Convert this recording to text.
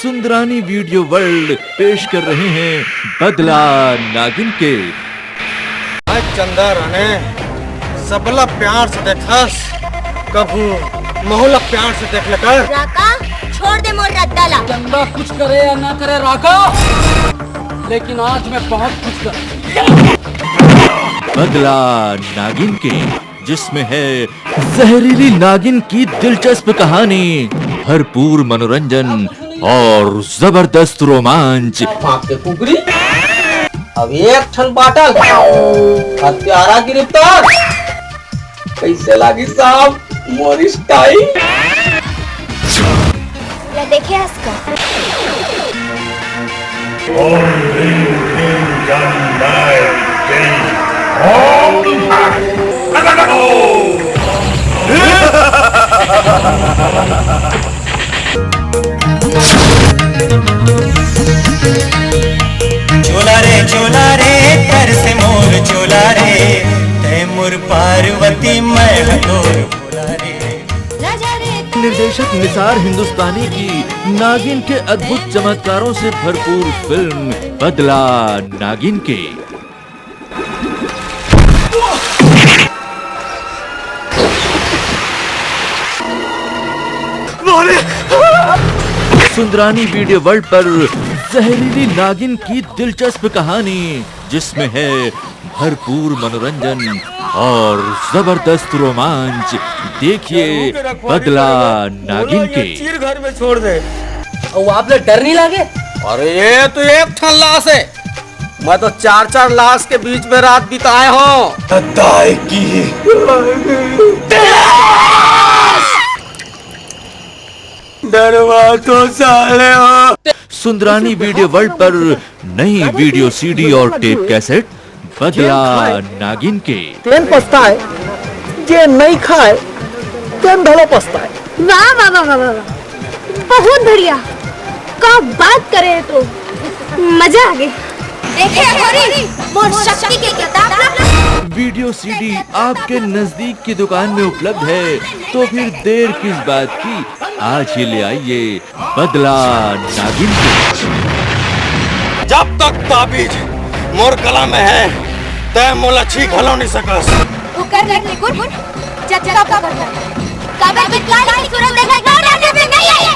Sundarani video world पेश कर रहे हैं बदला नागिन के। चंदा राणे सबला प्यार से देखस, कभू मोहला प्यार से देख लेकर। राका छोड़ दे मोर रद्दाला। चंदा कुछ करे या ना करे राका, लेकिन आज मैं बहुत कुछ कर। बदला नागिन के, जिसमें है जहरीली नागिन की दिलचस्प कहानी, भरपूर मनोरंजन और जबरदस्त रोमांच। कुकरी अब एक ठन बाटल हत्यारा गिरफ्तार। कैसे लगी साहब मोरी स्टाइल? देखिए इसका। चोला रे कर से मोर चोला रे, तैमूर पार्वती मैं हथोर भोला रे। निर्देशक निसार हिंदुस्तानी की नागिन के अद्भुत चमत्कारों से भरपूर फिल्म बदला नागिन के। सुंदरानी वीडियो वर्ल्ड पर जहरीली नागिन की दिलचस्प कहानी, जिसमें है भरपूर मनोरंजन और जबरदस्त रोमांच। देखिए बदला नागिन के। चीर घर में छोड़ दे। और आपने डर नहीं लगे? अरे ये तो एक ठन लाश है, मैं तो 4-4 लाश के बीच में रात बिताए हूँ। डरवा तो साले हो। सुंदरानी वीडियो वर्ल्ड पर नई वीडियो सीडी और टेप कैसेट बदला नागिन के। तेन पछताए जे नहीं खाए, तेन भलो पछताए। वाह वाह वाह वाह वाह, बहुत बढ़िया। का बात करे तो मजा आ गई। देखे हमारी मोर शक्ति की किताब। वीडियो सीडी आपके नजदीक की दुकान में उपलब्ध है, तो फिर देर किस बात की, आज ही ले आइए बदला नागिन के। जब तक ताबीज मोर गला में है, तय मोला छी घलो नहीं सकस। उकर रखने कुर चचा का करता। काबे की लाल सूरज देखा नहीं है।